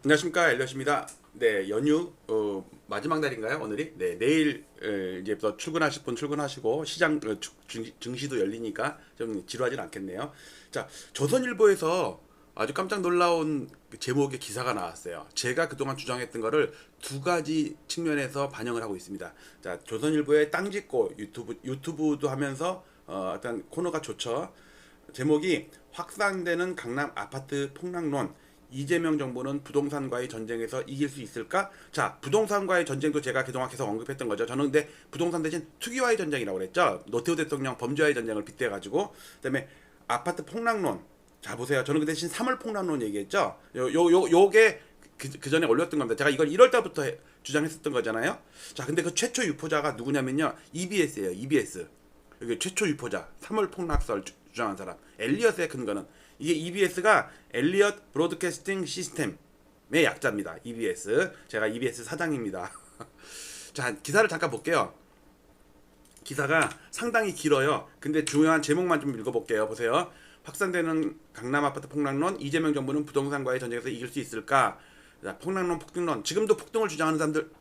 안녕하십니까, 엘리엇입니다. 네, 연휴 마지막 날인가요, 오늘이? 네, 내일 이제부터 출근하실 분 출근하시고 시장 증시도 열리니까 좀 지루하진 않겠네요. 자, 조선일보에서 아주 깜짝 놀라운 그 제목의 기사가 나왔어요. 제가 그동안 주장했던 거를 두 가지 측면에서 반영을 하고 있습니다. 자, 조선일보의 땅 짓고 유튜브도 하면서 어떤 코너가 좋죠. 제목이 확산되는 강남 아파트 폭락론. 이재명 정부는 부동산과의 전쟁에서 이길 수 있을까? 자, 부동산과의 전쟁도 제가 그동안 계속 언급했던 거죠. 저는 근데 부동산 대신 투기와의 전쟁이라고 그랬죠. 노태우 대통령 범죄와의 전쟁을 빗대가지고. 그다음에 아파트 폭락론. 자, 보세요. 저는 그 대신 3월 폭락론 얘기했죠. 요게 그 전에 올렸던 겁니다. 제가 이걸 1월 달부터 주장했었던 거잖아요. 자, 근데 그 최초 유포자가 누구냐면요. EBS예요. EBS. 여기 최초 유포자. 3월 폭락설 주장한 사람. 엘리엇의 근거는 이게 EBS가 엘리엇 브로드캐스팅 시스템의 약자입니다. EBS. 제가 EBS 사장입니다. 자, 기사를 잠깐 볼게요. 기사가 상당히 길어요. 근데 중요한 제목만 좀 읽어볼게요. 보세요. 확산되는 강남 아파트 폭락론. 이재명 정부는 부동산과의 전쟁에서 이길 수 있을까? 자, 폭락론, 폭등론. 지금도 폭등을 주장하는 사람들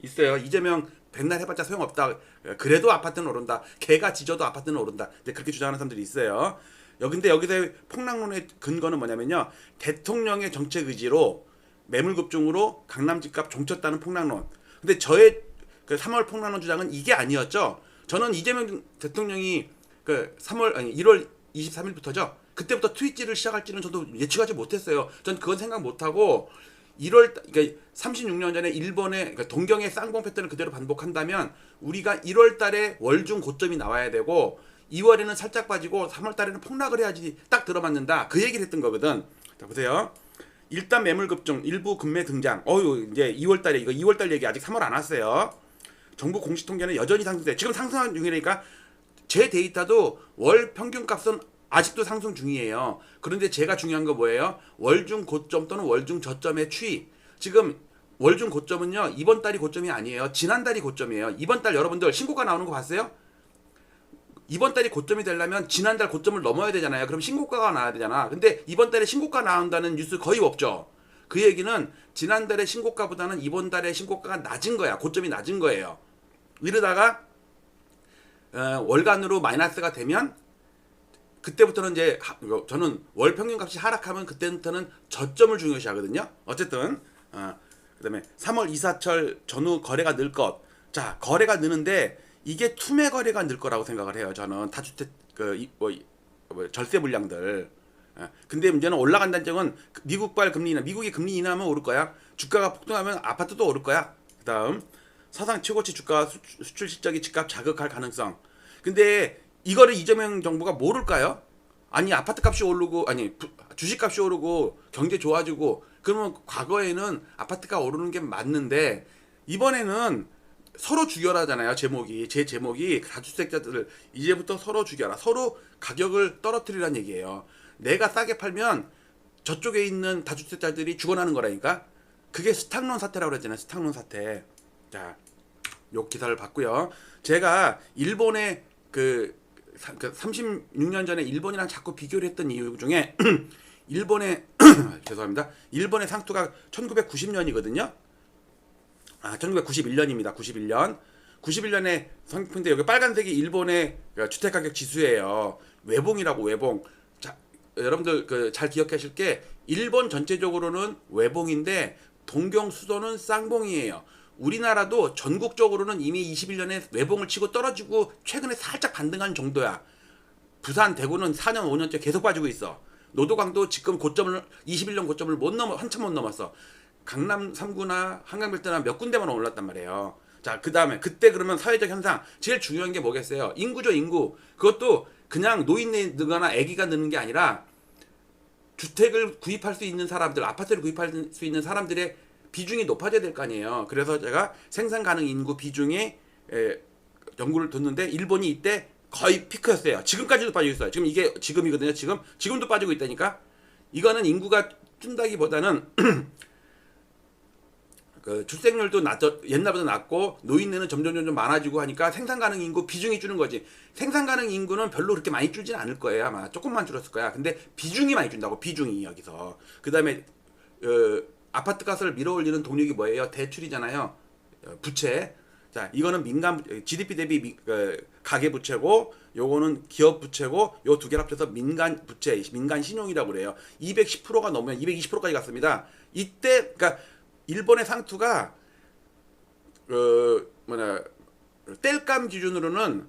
있어요. 이재명 백날 해봤자 소용없다. 그래도 아파트는 오른다. 개가 짖어도 아파트는 오른다. 그렇게 주장하는 사람들이 있어요. 근데 여기서 폭락론의 근거는 뭐냐면요. 대통령의 정책 의지로 매물 급증으로 강남 집값 종쳤다는 폭락론. 근데 저의 그 3월 폭락론 주장은 이게 아니었죠. 저는 이재명 대통령이 그 1월 23일부터죠. 그때부터 트윗질을 시작할지는 저도 예측하지 못했어요. 전 그건 생각 못하고 그러니까 36년 전에 일본의 그러니까 동경의 쌍봉 패턴을 그대로 반복한다면 우리가 1월 달에 월중 고점이 나와야 되고 2월에는 살짝 빠지고 3월 달에는 폭락을 해야지 딱 들어맞는다. 그 얘기를 했던 거거든. 자, 보세요. 일단 매물 급증, 일부 금매 등장. 이제 2월 달에 이거 2월 달 얘기 아직 3월 안 왔어요. 정부 공식 통계는 여전히 상승돼. 지금 상승 중이니까 제 데이터도 월 평균 값은 아직도 상승 중이에요. 그런데 제가 중요한 거 뭐예요? 월중 고점 또는 월중 저점의 추이. 지금 월중 고점은요. 이번 달이 고점이 아니에요. 지난달이 고점이에요. 이번 달 여러분들 신고가 나오는 거 봤어요? 이번 달이 고점이 되려면 지난달 고점을 넘어야 되잖아요. 그럼 신고가가 나와야 되잖아. 근데 이번 달에 신고가 나온다는 뉴스 거의 없죠. 그 얘기는 지난달의 신고가보다는 이번 달의 신고가가 낮은 거야. 고점이 낮은 거예요. 이러다가 월간으로 마이너스가 되면 그때부터는 이제 저는 월 평균 값이 하락하면 그때부터는 저점을 중요시하거든요. 어쨌든 그다음에 3월 이사철 전후 거래가 늘 것. 자, 거래가 느는데 이게 투매 거래가 늘 거라고 생각을 해요. 저는 다주택 절세 물량들. 근데 문제는 올라간다는 점은 미국발 금리 인하, 미국이 금리 인하하면 오를 거야. 주가가 폭등하면 아파트도 오를 거야. 그다음 사상 최고치 주가 수출 실적이 집값 자극할 가능성. 근데 이거를 이재명 정부가 모를까요? 아니 아파트 값이 오르고 주식 값이 오르고 경제 좋아지고 그러면 과거에는 아파트가 오르는 게 맞는데 이번에는 서로 죽여라잖아요. 제 제목이 다주택자들을 이제부터 서로 죽여라. 서로 가격을 떨어뜨리라는 얘기예요. 내가 싸게 팔면 저쪽에 있는 다주택자들이 죽어나는 거라니까. 그게 스탁론 사태라고 그랬잖아요. 스탁론 사태. 자, 요 기사를 봤고요. 제가 일본의 그 36년 전에 일본이랑 자꾸 비교를 했던 이유 중에 일본의 죄송합니다. 일본의 상투가 1990년이거든요. 1991년입니다. 91년. 91년에 상품인데 여기 빨간색이 일본의 주택가격 지수예요. 외봉이라고 외봉. 자, 여러분들 잘 기억하실 게 일본 전체적으로는 외봉인데 동경 수도는 쌍봉이에요. 우리나라도 전국적으로는 이미 21년에 외봉을 치고 떨어지고 최근에 살짝 반등한 정도야. 부산, 대구는 4년, 5년째 계속 빠지고 있어. 노도강도 지금 21년 고점을 한참 못 넘었어. 강남 3구나 한강벨트나 몇 군데만 올랐단 말이에요. 자, 그 다음에 그때 그러면 사회적 현상 제일 중요한 게 뭐겠어요? 인구죠, 인구. 그것도 그냥 노인네 느거나 아기가 느는 게 아니라 주택을 구입할 수 있는 사람들, 아파트를 구입할 수 있는 사람들의 비중이 높아져야 될 거 아니에요. 그래서 제가 생산 가능 인구 비중에 연구를 뒀는데 일본이 이때 거의 피크였어요. 지금까지도 빠지고 있어요. 지금 이게 지금이거든요. 지금도 빠지고 있다니까. 이거는 인구가 뜬다기보다는 그 출생률도 옛날보다 낮고 노인네는 점점 많아지고 하니까 생산 가능 인구 비중이 줄는 거지. 생산 가능 인구는 별로 그렇게 많이 줄진 않을 거예요. 아마 조금만 줄었을 거야. 근데 비중이 많이 준다고. 비중이 여기서. 그다음에 아파트 값을 밀어올리는 동력이 뭐예요? 대출이잖아요. 부채. 자, 이거는 민간 GDP 대비 가계 부채고, 요거는 기업 부채고, 요 두 개를 합쳐서 민간 부채, 민간 신용이라고 그래요. 210%가 넘으면 220%까지 갔습니다. 이때 그러니까 일본의 상투가 뗄감 기준으로는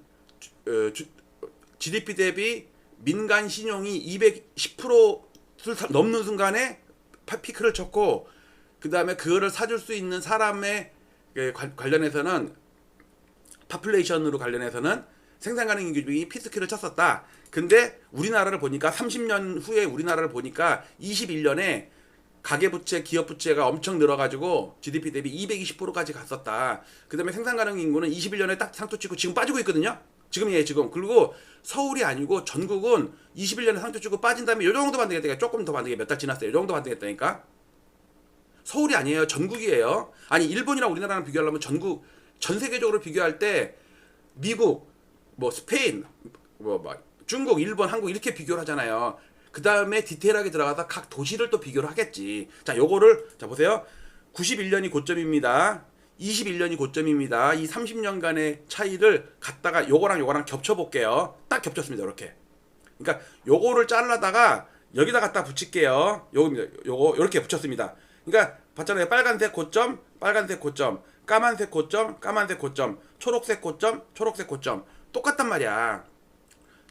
GDP 대비 민간 신용이 210%를 넘는 순간에 피크를 쳤고, 그 다음에 그거를 사줄 수 있는 사람의 관련해서는 파퓰레이션으로 관련해서는 생산 가능 인구중이 피스키를 쳤었다. 근데 우리나라를 보니까 30년 후에 우리나라를 보니까 21년에 가계부채, 기업부채가 엄청 늘어가지고 GDP 대비 220%까지 갔었다. 그 다음에 생산 가능 인구는 21년에 딱 상투 치고 지금 빠지고 있거든요. 지금. 그리고 서울이 아니고 전국은 21년에 상투 치고 빠진 다음에 요 정도 반등했다니까. 조금 더 반등해. 몇 달 지났어요. 요 정도 반등했다니까. 서울이 아니에요. 전국이에요. 아니 일본이랑 우리나라랑 비교하려면 전 세계적으로 비교할 때 미국, 뭐 스페인, 뭐 중국, 일본, 한국 이렇게 비교를 하잖아요. 그 다음에 디테일하게 들어가서 각 도시를 또 비교를 하겠지. 자, 요거를 자 보세요. 91년이 고점입니다. 21년이 고점입니다. 이 30년간의 차이를 갖다가 요거랑 겹쳐 볼게요. 딱 겹쳤습니다. 이렇게. 그러니까 요거를 잘라다가 여기다 갖다 붙일게요. 요거 이렇게 붙였습니다. 그러니까 봤잖아요. 빨간색 고점, 까만색 고점, 초록색 고점. 똑같단 말이야.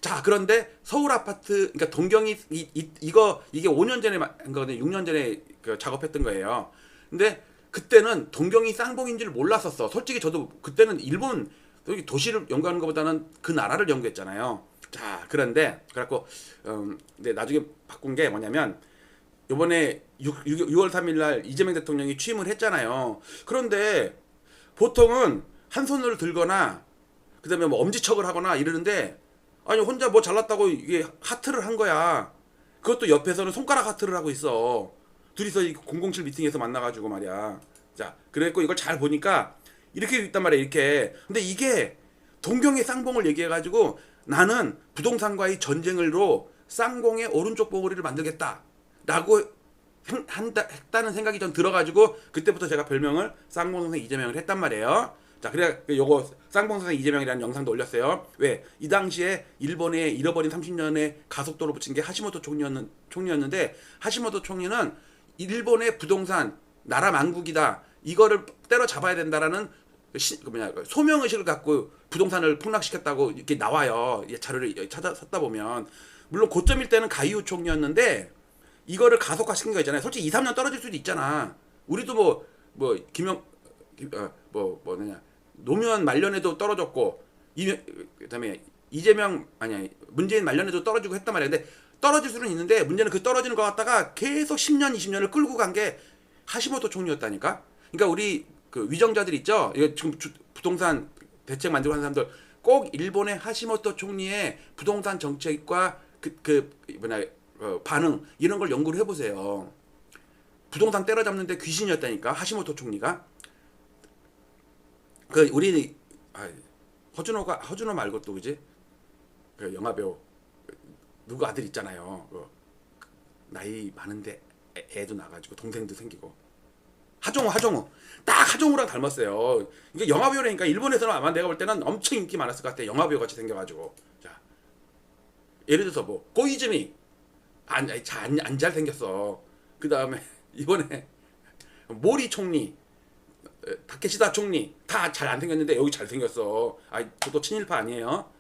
자, 그런데 서울 아파트, 그러니까 동경이 이게 5년 전에 한 거거든요. 6년 전에 작업했던 거예요. 근데 그때는 동경이 쌍봉인 줄 몰랐었어. 솔직히 저도 그때는 일본 여기 도시를 연구하는 것보다는 그 나라를 연구했잖아요. 자, 그래갖고 근데 나중에 바꾼 게 뭐냐면 이번에 6월 3일 날 이재명 대통령이 취임을 했잖아요. 그런데 보통은 한 손을 들거나 그다음에 뭐 엄지척을 하거나 이러는데, 아니 혼자 뭐 잘났다고 이게 하트를 한 거야. 그것도 옆에서는 손가락 하트를 하고 있어. 둘이서 007 미팅에서 만나가지고 말이야. 자, 그랬고 이걸 잘 보니까 이렇게 있단 말이야. 이렇게. 근데 이게 동경의 쌍봉을 얘기해가지고 나는 부동산과의 전쟁으로 쌍봉의 오른쪽 봉우리를 만들겠다라고 했다는 생각이 전 들어가지고 그때부터 제가 별명을 쌍봉선생 이재명을 했단 말이에요. 자, 그래 요거 쌍봉선생 이재명이라는 영상도 올렸어요. 왜? 이 당시에 일본에 잃어버린 30년의 가속도로 붙인 게 하시모토 총리였는데 하시모토 총리는 일본의 부동산 나라 망국이다. 이거를 때려잡아야 된다라는 소명의식을 갖고 부동산을 폭락시켰다고 이렇게 나와요. 자료를 찾다 보면. 물론 고점일 때는 가이오 총리였는데 이거를 가속화시킨 거 있잖아요. 솔직히 2, 3년 떨어질 수도 있잖아. 우리도 노무현 말년에도 떨어졌고 그다음에 문재인 말년에도 떨어지고 했단 말이야. 근데 떨어질 수는 있는데 문제는 그 떨어지는 거 갖다가 계속 10년, 20년을 끌고 간 게 하시모토 총리였다니까. 그러니까 우리 그 위정자들 있죠. 이거 지금 부동산 대책 만들고 하는 사람들 꼭 일본의 하시모토 총리의 부동산 정책과 반응 이런 걸 연구를 해보세요. 부동산 때려잡는데 귀신이었다니까 하시모토 총리가. 우리 허준호 말고 또 그지? 그 영화배우 누구 아들 있잖아요. 나이 많은데 애도 나가지고 동생도 생기고. 하정우 딱 하정우랑 닮았어요. 이게 영화배우라니까. 일본에서는 아마 내가 볼 때는 엄청 인기 많았을 것 같아. 영화배우 같이 생겨가지고. 자, 예를 들어서 뭐 고이즈미 안 잘생겼어. 그 다음에 이번에 모리 총리, 타케시다 총리 다 잘 안 생겼는데 여기 잘 생겼어. 저도 친일파 아니에요.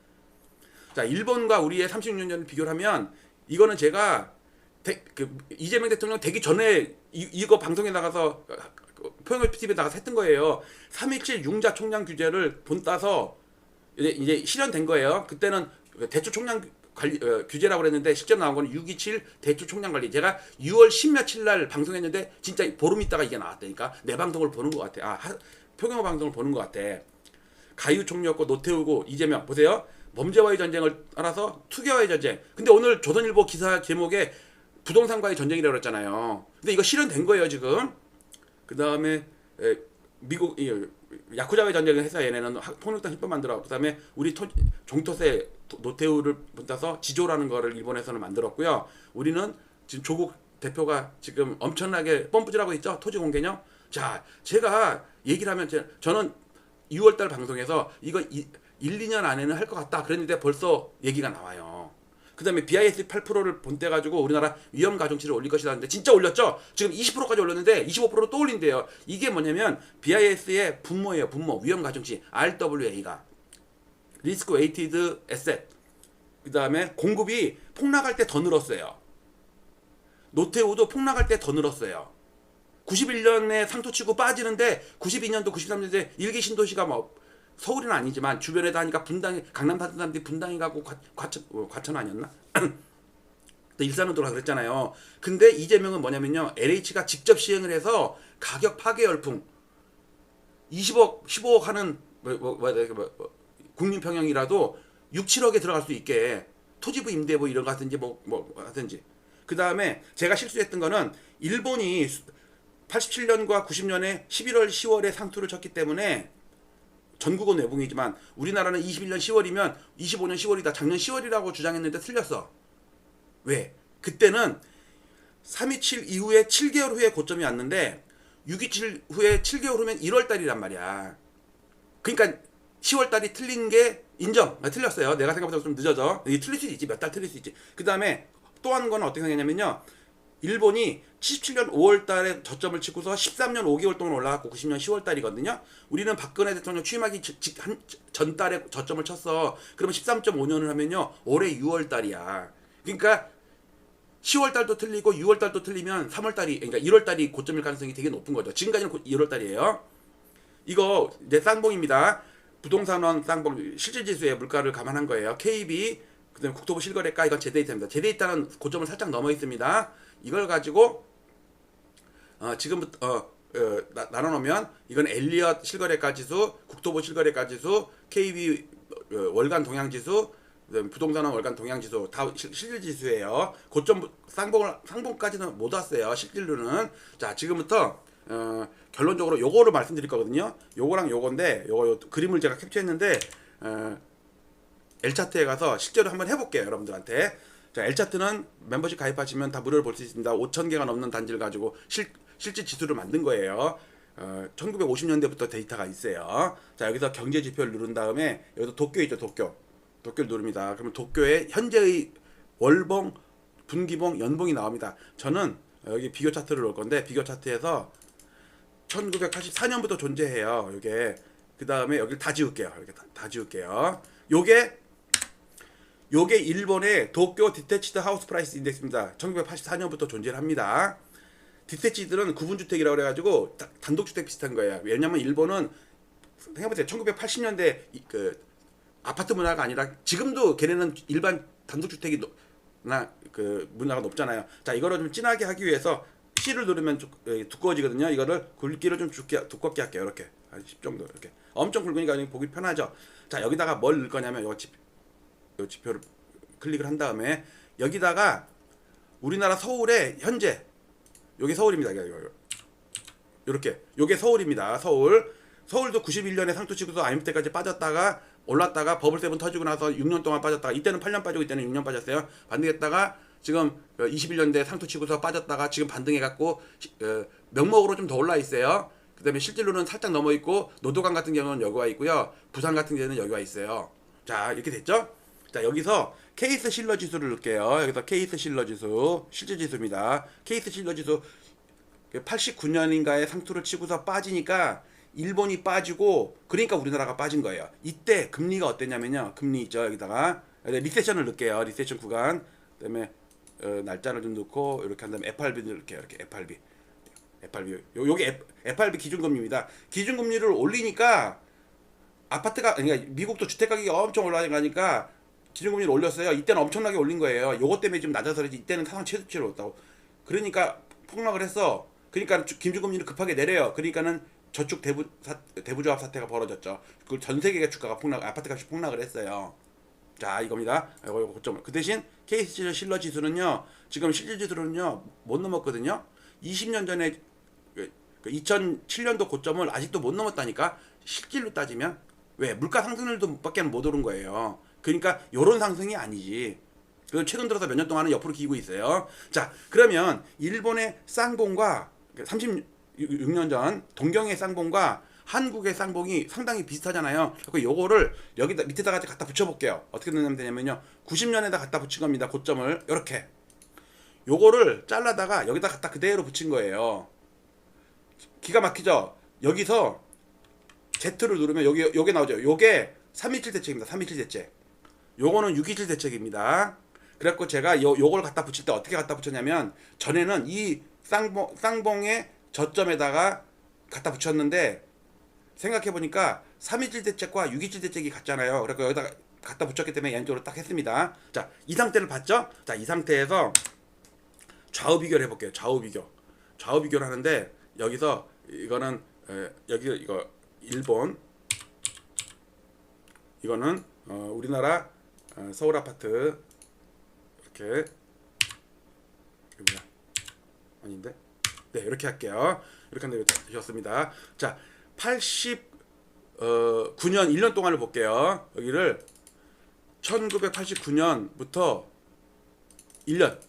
자, 일본과 우리의 36년 전을 비교를 하면 이거는 제가 이재명 대통령 되기 전에 이거 방송에 나가서 평일 TV에 나가서 했던 거예요. 3.17 융자 총량 규제를 본 따서 이제 실현된 거예요. 그때는 대출 총량 관리 규제라고 그랬는데 실제로 나온 거는 6.27 대출 총량 관리. 제가 6월 10며칠 날 방송했는데 진짜 보름 있다가 이게 나왔다니까. 내 방송을 보는 것 같아. 표경호 방송을 보는 것 같아. 가유 총리였고 노태우고 이재명 보세요. 범죄와의 전쟁을 따라서 투기와의 전쟁. 근데 오늘 조선일보 기사 제목에 부동산과의 전쟁이라고 그랬잖아요. 근데 이거 실현된 거예요 지금. 그 다음에 미국 야쿠자와의 전쟁을 해서 얘네는 통일당 힘법 만들어. 그 다음에 우리 종토세 노태우를 따서 지조라는 거를 일본에서는 만들었고요. 우리는 지금 조국 대표가 지금 엄청나게 펌프질하고 있죠. 토지 공개념. 자, 제가 얘기를 하면 저는 6월달 방송에서 이거 1, 2년 안에는 할 것 같다 그랬는데 벌써 얘기가 나와요. 그 다음에 BIS 8%를 본때 가지고 우리나라 위험 가중치를 올릴 것이다 하는데 진짜 올렸죠? 지금 20%까지 올렸는데 25%로 또 올린대요. 이게 뭐냐면 BIS의 분모예요. 분모. 위험 가중치. RWA가. 리스크 웨이티드 에셋. 그 다음에 공급이 폭락할 때 더 늘었어요. 노태우도 폭락할 때 더 늘었어요. 91년에 상투치고 빠지는데 92년도 93년도에 일기 신도시가 뭐 서울은 아니지만 주변에다 하니까 분당이 강남 사는 사람들이 분당에 가고 과천 아니었나? 또 일산으로 돌아 그랬잖아요. 근데 이재명은 뭐냐면요. LH가 직접 시행을 해서 가격 파괴 열풍 20억 15억 하는 국민 평형이라도 6, 7억에 들어갈 수 있게 토지부 임대부 이런 거 하든지 뭐 하든지. 그 다음에 제가 실수했던 거는 일본이 87년과 90년에 11월 10월에 상투를 쳤기 때문에 전국은 외봉이지만 우리나라는 21년 10월이면 25년 10월이다. 작년 10월이라고 주장했는데 틀렸어. 왜? 그때는 3.27 이후에 7개월 후에 고점이 왔는데 6.27 후에 7개월 후면 1월달이란 말이야. 그러니까 10월달이 틀린 게 인정. 틀렸어요. 내가 생각보다 좀 늦어져. 이게 틀릴 수 있지. 몇 달 틀릴 수 있지. 그 다음에 또 한 거는 어떻게 생각했냐면요. 일본이 77년 5월달에 저점을 치고서 13년 5개월 동안 올라갔고 90년 10월달이거든요. 우리는 박근혜 대통령 취임하기 전달에 저점을 쳤어. 그러면 13.5년을 하면요. 올해 6월달이야. 그러니까 10월달도 틀리고 6월달도 틀리면 3월달이 그러니까 1월달이 고점일 가능성이 되게 높은 거죠. 지금까지는 1월달이에요. 이거 이제 쌍봉입니다. 부동산원 쌍봉 실질지수의 물가를 감안한 거예요. KB 그다음에 국토부 실거래가 이건 제데이터입니다. 제데이터는 고점을 살짝 넘어 있습니다. 이걸 가지고 지금부터 나눠놓으면 이건 엘리엇 실거래가 지수, 국토부 실거래가 지수, KB 월간 동향 지수, 부동산원 월간 동향 지수 다 실질 지수예요. 고점 상봉까지는 못 왔어요. 실질로는. 자, 지금부터 결론적으로 요거를 말씀드릴 거거든요. 요거랑 요건데 요 그림을 제가 캡처했는데 L차트에 가서 실제로 한번 해볼게요. 여러분들한테. 자, L차트는 멤버십 가입하시면 다 무료로 볼 수 있습니다. 5,000개가 넘는 단지를 가지고 실질 지수를 만든 거예요. 1950년대부터 데이터가 있어요. 자, 여기서 경제 지표를 누른 다음에 여기도 도쿄 있죠. 도쿄를 누릅니다. 그러면 도쿄의 현재의 월봉, 분기봉, 연봉이 나옵니다. 저는 여기 비교 차트를 놓을 건데 비교 차트에서 1984년부터 존재해요. 요게 그 다음에 여기를 다 지울게요. 이렇게 다 지울게요. 요게 일본의 도쿄 디테치드 하우스 프라이스 인덱스입니다. 1984년부터 존재를 합니다. 디테치드는 구분주택이라고 그래가지고 단독주택 비슷한 거예요. 왜냐면 일본은 생각해보세요. 1980년대 그 아파트 문화가 아니라 지금도 걔네는 일반 단독주택이 그 문화가 높잖아요. 자, 이거를 좀 진하게 하기 위해서 C를 누르면 두꺼워지거든요. 이거를 굵기를 좀 두껍게 할게요. 이렇게 한 10 정도 이렇게. 엄청 굵으니까 보기 편하죠. 자, 여기다가 뭘 넣을 거냐면 요 지표를 클릭을 한 다음에 여기다가 우리나라 서울의 현재 요게 서울입니다. 이렇게 요게 서울입니다. 서울도 91년에 상투 치고서 IMF 때까지 빠졌다가 올랐다가 버블7 터지고 나서 6년 동안 빠졌다가 이때는 8년 빠지고 이때는 6년 빠졌어요. 반등했다가 지금 21년대 상투 치고서 빠졌다가 지금 반등해갖고 명목으로 좀 더 올라 있어요. 그 다음에 실질로는 살짝 넘어 있고 노도강 같은 경우는 여기 와 있고요. 부산 같은 경우는 여기 와 있어요. 자, 이렇게 됐죠? 자, 여기서 케이스 실러 지수를 넣을게요. 여기서 케이스 실러 지수, 실질 지수입니다. 케이스 실러 지수 89년인가에 상투를 치고서 빠지니까 일본이 빠지고 그러니까 우리나라가 빠진 거예요. 이때 금리가 어땠냐면요. 금리 있죠. 여기다가 리세션을 넣을게요. 리세션 구간. 그다음에 날짜를 좀 넣고 이렇게 한 다음에 FRB를 넣을게요. 이렇게 FRB. 요게 FRB 기준금리입니다. 기준금리를 올리니까 아파트가 그러니까 미국도 주택 가격이 엄청 올라가니까 기준금리를 올렸어요. 이때는 엄청나게 올린 거예요. 요것 때문에 좀 낮아서 그렇지 이때는 상황 최저치로 올랐다고. 그러니까 폭락을 했어. 그러니까 기준금리를 급하게 내려요. 그러니까는 저축 대부조합 사태가 벌어졌죠. 그 전 세계가 주가가 아파트 값이 폭락을 했어요. 자, 이겁니다. 이거 고점. 그 대신 케이스 실러 지수는요. 지금 실질 지수는요. 못 넘었거든요. 20년 전에 2007년도 고점을 아직도 못 넘었다니까. 실질로 따지면 왜 물가 상승률도 밖에 못 오른 거예요. 그러니까 요런 상승이 아니지. 그걸 최근 들어서 몇 년 동안은 옆으로 기고 있어요. 자, 그러면 일본의 쌍봉과 36년 전 동경의 쌍봉과 한국의 쌍봉이 상당히 비슷하잖아요. 그래서 요거를 여기다 밑에다가 갖다 붙여볼게요. 어떻게 되냐면요, 90년에다 갖다 붙인 겁니다. 고점을 이렇게. 요거를 잘라다가 여기다 갖다 그대로 붙인 거예요. 기가 막히죠? 여기서 Z를 누르면 요게 나오죠. 요게 327 대책입니다. 327 대책. 요거는 627 대책입니다. 그래갖고 제가 요걸 갖다 붙일 때 어떻게 갖다 붙였냐면, 전에는 이 쌍봉의 저점에다가 갖다 붙였는데, 생각해보니까 327 대책과 627 대책이 같잖아요. 그래서 여기다가 갖다 붙였기 때문에 왼쪽으로 딱 했습니다. 자, 이 상태를 봤죠? 자, 이 상태에서 좌우 비교를 해볼게요. 좌우 비교를 하는데, 여기서 이거는 여기 이거 일본, 이거는 우리나라 서울 아파트, 이렇게, 이거 뭐야? 아닌데? 네, 이렇게 할게요. 이렇게 하는데 되셨습니다. 자, 89년 1년 동안을 볼게요. 여기를 1989년부터 1년.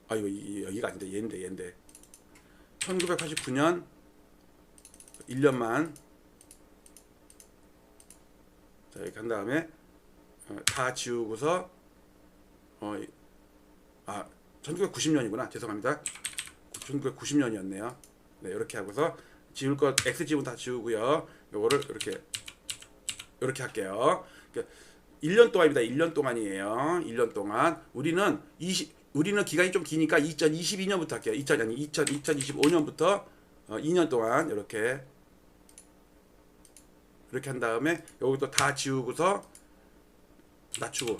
아, 이거 여기가 아닌데, 얘인데 1989년 1년만. 자, 이렇게 한 다음에 다 지우고서 1990년이구나. 죄송합니다. 1990년이었네요. 네, 이렇게 하고서 지울 것 X 지분 다 지우고요. 요거를 이렇게 할게요. 그러니까 1년 동안입니다. 1년 동안이에요. 1년 동안 우리는 기간이 좀 기니까 2022년부터 할게요. 2025년부터 2년 동안 이렇게 한 다음에 여기도 다 지우고서 낮추고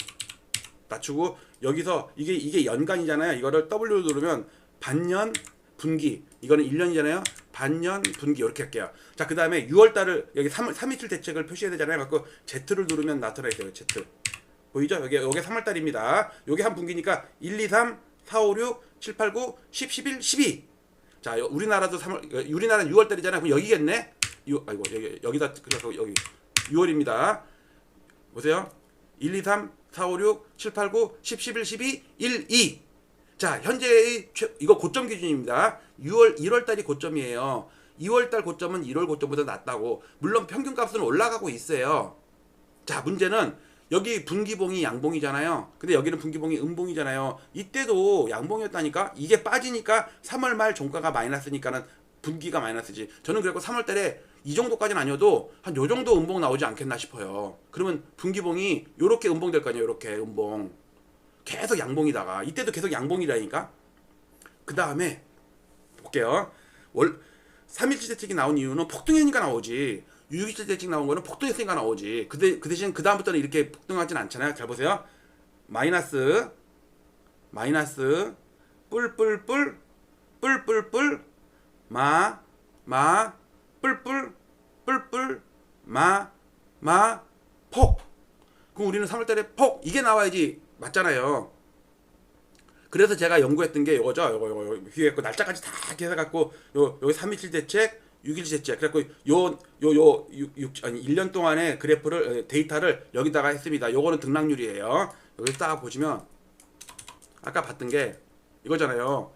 여기서 이게 연간이잖아요. 이거를 W를 누르면 반년 분기, 이거는 1년이잖아요. 반년 분기 이렇게 할게요. 자, 그 다음에 6월달을 여기 327 대책을 표시해야 되잖아요. 갖고 Z를 누르면 나타나 있어요. Z 보이죠? 여기 3월달입니다. 여기 한 분기니까 1, 2, 3, 4, 5, 6, 7, 8, 9, 10, 11, 12. 자, 우리나라도 우리나라는 6월달이잖아요. 그럼 여기겠네. 여기다 그래서 여기 6월입니다. 보세요. 1, 2, 3, 4, 5, 6, 7, 8, 9, 10, 11, 12, 1, 2. 자, 현재의 이거 고점 기준입니다. 1월달이 고점이에요. 2월달 고점은 1월 고점보다 낮다고. 물론 평균값은 올라가고 있어요. 자, 문제는 여기 분기봉이 양봉이잖아요. 근데 여기는 분기봉이 음봉이잖아요. 이때도 양봉이었다니까. 이게 빠지니까 3월 말 종가가 마이너스니까는 분기가 마이너스지. 저는 그래서 3월달에 이 정도까지는 아니어도 한 요 정도 음봉 나오지 않겠나 싶어요. 그러면 분기봉이 요렇게 음봉 될 거 아니에요. 요렇게 음봉. 계속 양봉이다가 이때도 계속 양봉이라니까. 그 다음에 볼게요. 3.17 대책이 나온 이유는 폭등이니까 나오지. 6.27 대책 나온 거는 폭등했으니까 나오지. 그 대신 그 다음부터는 이렇게 폭등하진 않잖아요. 잘 보세요. 마이너스 뿔뿔뿔 뿔뿔뿔 뿔뿔 폭. 그럼 우리는 3월달에 폭 이게 나와야지 맞잖아요. 그래서 제가 연구했던 게 이거죠. 요거 위에 거 날짜까지 다 계산해갖고 여기 3.27 대책, 6.17 대책. 그래갖고 1년 동안의 그래프를 데이터를 여기다가 했습니다. 요거는 등락률이에요. 여기 딱 보시면 아까 봤던 게 이거잖아요.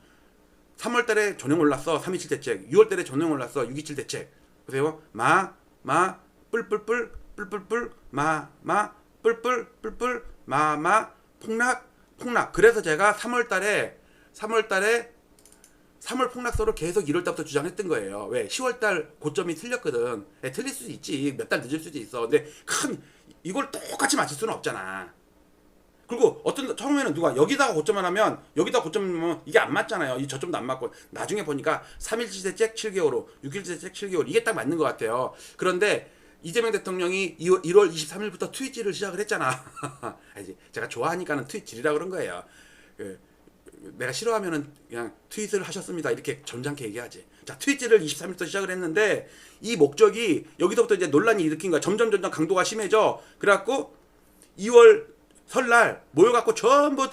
3월달에 전형 올랐어 3.27 대책. 6월달에 전형 올랐어 6.27 대책. 보세요. 뿔뿔뿔 뿔뿔뿔 폭락. 그래서 제가 3월달에 3월 폭락서를 계속 1월달부터 주장했던 거예요. 왜? 10월달 고점이 틀렸거든. 틀릴 수도 있지. 몇 달 늦을 수도 있어. 근데 이걸 똑같이 맞출 수는 없잖아. 그리고 처음에는 누가 여기다가 고점만 하면 여기다 고점이면 이게 안 맞잖아요. 이 저점도 안 맞고. 나중에 보니까 3.17 대책 7개월 후, 6.17 대책 7개월 이게 딱 맞는 것 같아요. 그런데 이재명 대통령이 1월 23일부터 트윗질을 시작을 했잖아. 제가 좋아하니까는 트윗질이라 그런 거예요. 내가 싫어하면은 그냥 트윗을 하셨습니다. 이렇게 점잖게 얘기하지. 자, 트윗질을 23일부터 시작을 했는데 이 목적이 여기서부터 이제 논란이 일으킨 거야. 점점 강도가 심해져. 그래갖고 2월 설날 모여갖고 전부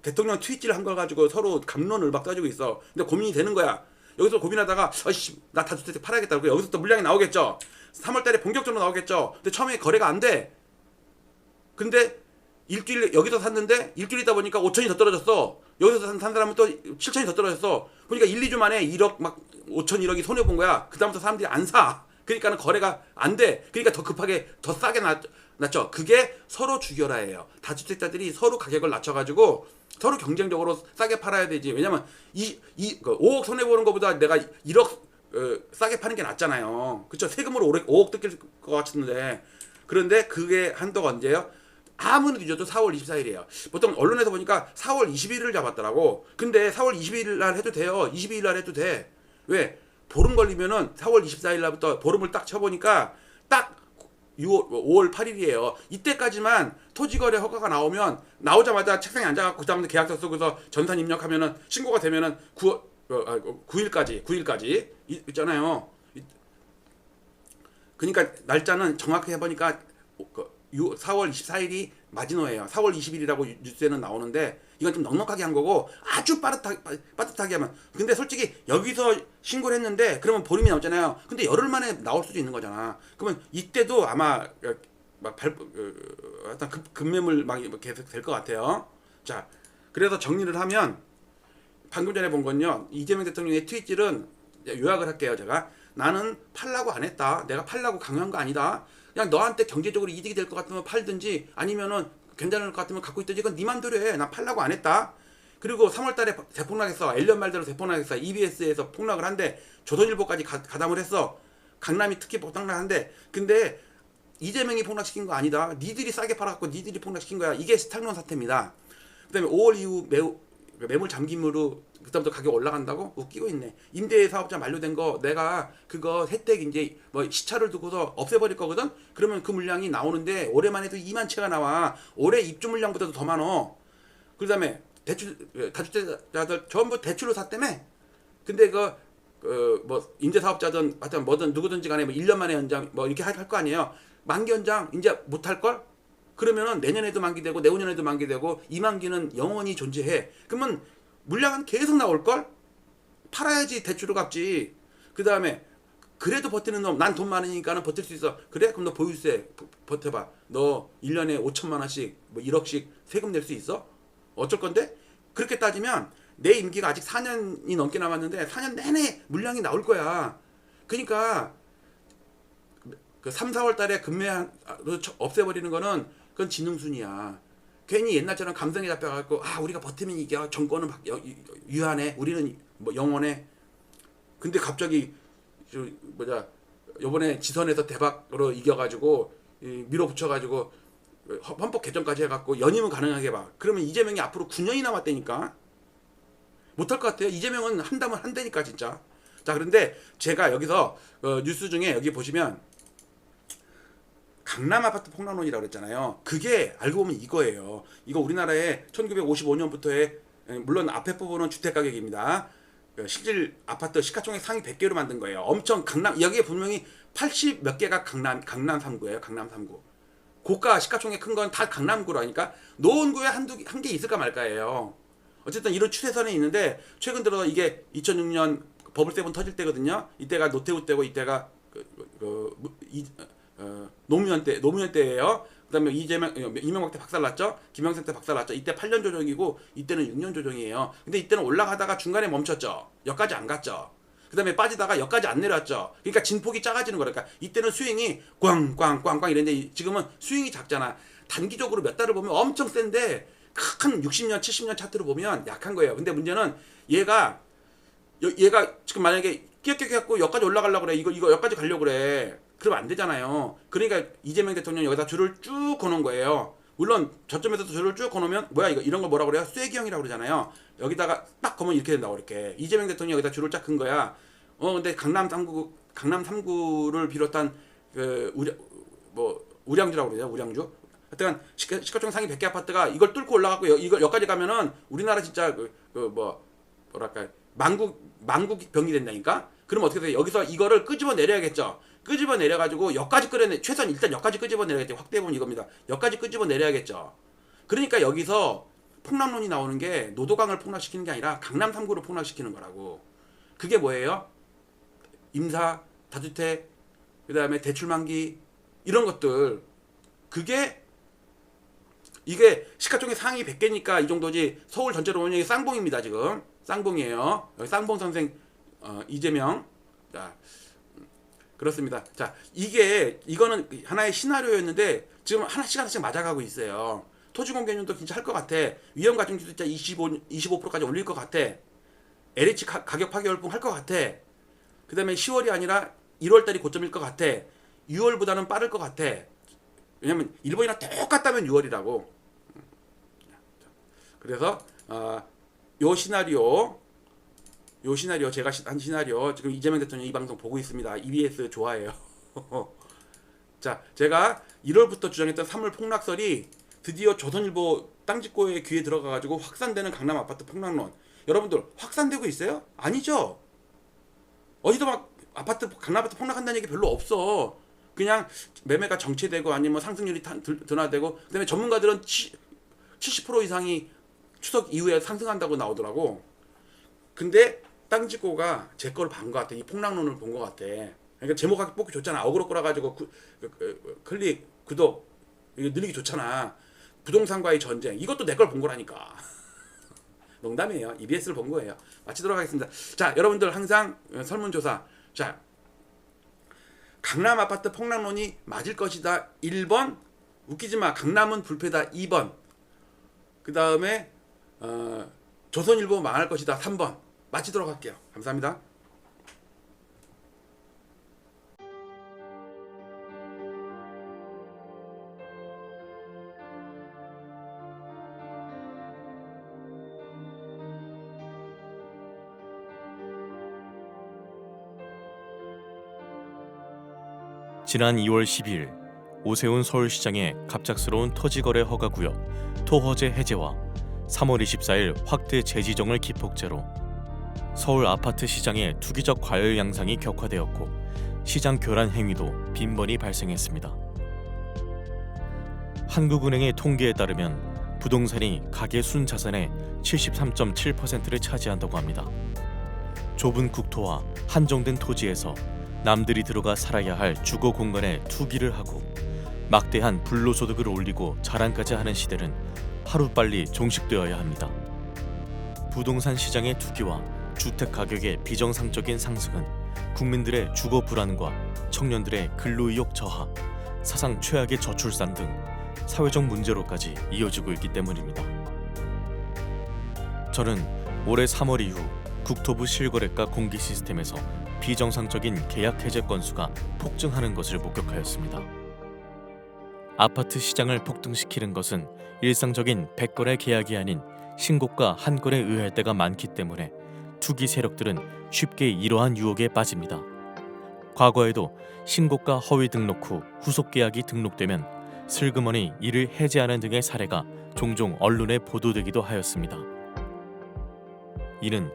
대통령 트윗질 한 걸 가지고 서로 갑론을 막 따지고 있어. 근데 고민이 되는 거야. 여기서 고민하다가 나 다주택 팔아야겠다. 그리고 여기서부터 물량이 나오겠죠. 3월달에 본격적으로 나오겠죠. 근데 처음에 거래가 안 돼. 근데 일주일 여기서 샀는데 일주일 있다 보니까 5천이 더 떨어졌어. 여기서 산 사람은 또 7천이 더 떨어졌어. 그러니까 1, 2주 만에 1억 막 5천 1억이 손해 본 거야. 그다음부터 사람들이 안 사. 그러니까는 거래가 안 돼. 그러니까 더 급하게 더 싸게 낮죠. 그게 서로 죽여라예요. 다주택자들이 서로 가격을 낮춰가지고 서로 경쟁적으로 싸게 팔아야 되지. 왜냐면 5억 손해 보는 것보다 내가 1억 싸게 파는 게 낫잖아요. 그렇죠? 세금으로 5억 뜯길 것 같은데. 그런데 그게 한도가 언제예요? 아무리 늦어도 4월 24일이에요. 보통 언론에서 보니까 4월 21일을 잡았더라고. 근데 4월 21일 날 해도 돼요. 22일 날 해도 돼. 왜? 보름 걸리면은 4월 24일 날부터 보름을 딱 쳐보니까 딱 5월 8일이에요. 이때까지만 토지거래 허가가 나오자마자 책상에 앉아갖고 그다음에 계약서 쓰고서 전산 입력하면은 신고가 되면은 9일까지 있잖아요. 그러니까 날짜는 정확히 해보니까 4월 24일이 마지노예요. 4월 20일이라고 뉴스에는 나오는데 이건 좀 넉넉하게 한 거고 아주 빠듯하게 하면. 근데 솔직히 여기서 신고를 했는데 그러면 보름이 나오잖아요. 근데 열흘 만에 나올 수도 있는 거잖아. 그러면 이때도 아마 어떤 급매물 막 계속 될 것 같아요. 자, 그래서 정리를 하면 방금 전에 본 건요. 이재명 대통령의 트윗질은 요약을 할게요. 제가 나는 팔라고 안 했다. 내가 팔라고 강요한 거 아니다. 그냥 너한테 경제적으로 이득이 될 것 같으면 팔든지 아니면은 괜찮을 것 같으면 갖고 있든지 그건 네 맘대로 해. 난 팔라고 안 했다. 그리고 3월달에 대폭락했어. 엘리언 말대로 대폭락했어. EBS에서 폭락을 한데 조선일보까지 가담을 했어. 강남이 특히 폭락한데 근데 이재명이 폭락시킨 거 아니다. 니들이 싸게 팔아갖고 니들이 폭락시킨 거야. 이게 스탁론 사태입니다. 그다음에 5월 이후 매물 잠김으로 그다음부터 가격 올라간다고? 웃기고 있네. 임대 사업자 만료된 거 내가 그거 혜택 이제 뭐 시차를 두고서 없애버릴 거거든. 그러면 그 물량이 나오는데 올해만 해도 2만 채가 나와. 올해 입주 물량보다도 더 많어. 그다음에 다주택자들 전부 대출로 샀다며. 근데 뭐 임대 사업자든 하여튼 뭐든 누구든지 간에 뭐 1년 만에 연장 뭐 이렇게 할 거 아니에요. 만기 연장 이제 못 할 걸? 그러면은 내년에도 만기되고 내후년에도 만기되고 이 만기는 영원히 존재해. 그러면 물량은 계속 나올걸? 팔아야지 대출을 갚지. 그 다음에 그래도 버티는 놈, 난 돈 많으니까는 버틸 수 있어. 그래? 그럼 너 보유세 버텨봐. 너 1년에 5천만 원씩 뭐 1억씩 세금 낼 수 있어? 어쩔 건데? 그렇게 따지면 내 임기가 아직 4년이 넘게 남았는데 4년 내내 물량이 나올 거야. 그러니까 그 3, 4월 달에 급매로 없애버리는 거는 그건 지능순이야. 괜히 옛날처럼 감성에 잡혀갖고 우리가 버티면 이겨. 정권은 유한해. 우리는 뭐 영원해. 근데 갑자기 요번에 지선에서 대박으로 이겨가지고 밀어붙여가지고 헌법 개정까지 해갖고 연임은 가능하게 봐. 그러면 이재명이 앞으로 9년이 남았다니까. 못할 것 같아요. 이재명은 한다면 한다니까 진짜. 자, 그런데 제가 여기서 뉴스 중에 여기 보시면 강남 아파트 폭락론이라고 그랬잖아요. 그게 알고 보면 이거예요. 이거 우리나라에 1955년부터의 물론 앞에 부분은 주택 가격입니다. 실질 아파트 시가총액 상위 100개로 만든 거예요. 엄청 여기에 분명히 80 몇 개가 강남 3구예요. 강남 3구. 고가 시가총액 큰 건 다 강남구라니까 노원구에 한 개 있을까 말까예요. 어쨌든 이런 추세선에 있는데 최근 들어 이게 2006년 버블 세븐 터질 때거든요. 이때가 노태우 때고 이때가 노무현 때예요. 그다음에 이명박 때 박살났죠. 김영삼 때 박살났죠. 이때 8년 조정이고 이때는 6년 조정이에요. 근데 이때는 올라가다가 중간에 멈췄죠. 여기까지 안 갔죠. 그다음에 빠지다가 여기까지 안 내려왔죠. 그러니까 진폭이 작아지는 거니까 이때는 스윙이 꽝꽝꽝꽝 이랬는데 지금은 스윙이 작잖아. 단기적으로 몇 달을 보면 엄청 센데 큰 60년 70년 차트로 보면 약한 거예요. 근데 문제는 얘가 지금 만약에 끼역끼역해갖고 여기까지 올라가려고 그래. 이거 여기까지 가려고 그래. 그러면 안 되잖아요. 그러니까 이재명 대통령 여기다 줄을 쭉 거놓은 거예요. 물론 저점에서도 줄을 쭉 거놓으면 이런 걸 뭐라고 그래요? 쐐기형이라고 그러잖아요. 여기다가 딱 거면 이렇게 된다고 이렇게. 이재명 대통령 여기다 줄을 쫙 큰 거야. 근데 강남 3구를 비롯한 우량주라고 그러죠. 우량주. 하여튼 시가총 상위 100개 아파트가 이걸 뚫고 올라가고 이걸 여기까지 가면은 우리나라 진짜 뭐랄까 망국병이 된다니까. 그럼 어떻게 돼요? 여기서 이거를 끄집어 내려야겠죠. 끄집어 내려가지고 여기까지 최소한 일단 여기까지 끄집어 내려야겠죠. 확대해보면 이겁니다. 여기까지 끄집어 내려야겠죠. 그러니까 여기서 폭락론이 나오는 게 노도강을 폭락시키는 게 아니라 강남 3구를 폭락시키는 거라고. 그게 뭐예요? 임사, 다주택, 그 다음에 대출만기 이런 것들. 그게 이게 시가총액 상위 100개니까 이 정도지 서울 전체로 보면 이게 쌍봉입니다. 지금 쌍봉이에요. 여기 쌍봉 선생 이재명. 자, 그렇습니다. 자, 이거는 하나의 시나리오였는데 지금 하나씩 맞아가고 있어요. 토지공개율도 진짜 할 것 같아. 위험가중치도 진짜 25%까지 올릴 것 같아. LH 가격 파괴 열풍 할 것 같아. 그 다음에 10월이 아니라 1월달이 고점일 것 같아. 6월보다는 빠를 것 같아. 왜냐면 일본이랑 똑같다면 6월이라고. 그래서 요 시나리오 제가 한 시나리오 지금 이재명 대통령 이 방송 보고 있습니다. EBS 좋아해요. 자, 제가 1월부터 주장했던 3월 폭락설이 드디어 조선일보 땅짓고의 귀에 들어가가지고 확산되는 강남 아파트 폭락론. 여러분들 확산되고 있어요? 아니죠. 어디도 막 강남 아파트 폭락한다는 얘기 별로 없어. 그냥 매매가 정체되고 아니면 상승률이 둔화되고, 그다음에 전문가들은 70% 이상이 추석 이후에 상승한다고 나오더라고. 근데 땅짓고가 제 거를 본 것 같아. 이 폭락론을 본 것 같아. 그러니까 제목 뽑기 좋잖아. 어그로 끌어가지고 클릭, 구독 이거 늘리기 좋잖아. 부동산과의 전쟁, 이것도 내 걸 본 거라니까. 농담이에요. EBS를 본 거예요. 마치도록 하겠습니다. 자, 여러분들 항상 설문조사. 자, 강남 아파트 폭락론이 맞을 것이다 1번, 웃기지마 강남은 불패다 2번, 그 다음에 조선일보 망할 것이다 3번. 마치도록 할게요. 감사합니다. 지난 2월 12일 오세훈 서울시장의 갑작스러운 토지거래 허가구역 토허제 해제와 3월 24일 확대 재지정을 기폭제로 서울 아파트 시장의 투기적 과열 양상이 격화되었고 시장 교란 행위도 빈번히 발생했습니다. 한국은행의 통계에 따르면 부동산이 가계 순자산의 73.7%를 차지한다고 합니다. 좁은 국토와 한정된 토지에서 남들이 들어가 살아야 할 주거 공간에 투기를 하고 막대한 불로소득을 올리고 자랑까지 하는 시대는 하루빨리 종식되어야 합니다. 부동산 시장의 투기와 주택 가격의 비정상적인 상승은 국민들의 주거 불안과 청년들의 근로의욕 저하, 사상 최악의 저출산 등 사회적 문제로까지 이어지고 있기 때문입니다. 저는 올해 3월 이후 국토부 실거래가 공개 시스템에서 비정상적인 계약 해제 건수가 폭증하는 것을 목격하였습니다. 아파트 시장을 폭등시키는 것은 일상적인 100건의 계약이 아닌 신고가 한 건에 의할 때가 많기 때문에 투기 세력들은 쉽게 이러한 유혹에 빠집니다. 과거에도 신고가 허위 등록 후 후속 계약이 등록되면 슬그머니 이를 해제하는 등의 사례가 종종 언론에 보도되기도 하였습니다. 이는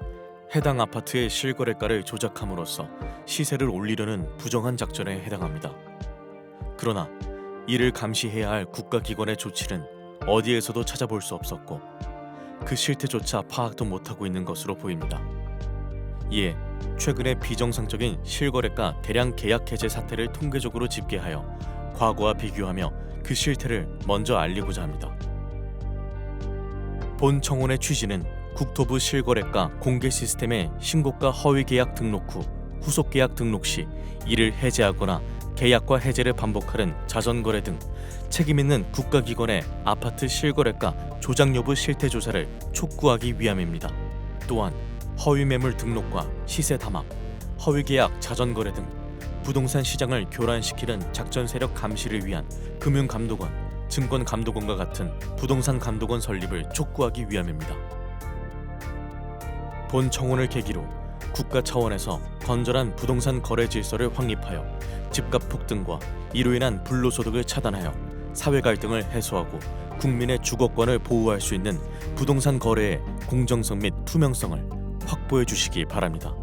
해당 아파트의 실거래가를 조작함으로써 시세를 올리려는 부정한 작전에 해당합니다. 그러나 이를 감시해야 할 국가기관의 조치는 어디에서도 찾아볼 수 없었고 그 실태조차 파악도 못하고 있는 것으로 보입니다. 이에 최근에 비정상적인 실거래가 대량 계약 해제 사태를 통계적으로 집계하여 과거와 비교하며 그 실태를 먼저 알리고자 합니다. 본 청원의 취지는 국토부 실거래가 공개 시스템의 신고가 허위 계약 등록 후 후속 계약 등록 시 이를 해제하거나 계약과 해제를 반복하는 자전거래 등 책임있는 국가기관의 아파트 실거래가 조작 여부 실태 조사를 촉구하기 위함입니다. 또한 허위 매물 등록과 시세 담합, 허위 계약 자전거래 등 부동산 시장을 교란시키는 작전 세력 감시를 위한 금융감독원, 증권감독원과 같은 부동산 감독원 설립을 촉구하기 위함입니다. 본 청원을 계기로 국가 차원에서 건전한 부동산 거래 질서를 확립하여 집값 폭등과 이로 인한 불로소득을 차단하여 사회 갈등을 해소하고 국민의 주거권을 보호할 수 있는 부동산 거래의 공정성 및 투명성을 확보해 주시기 바랍니다.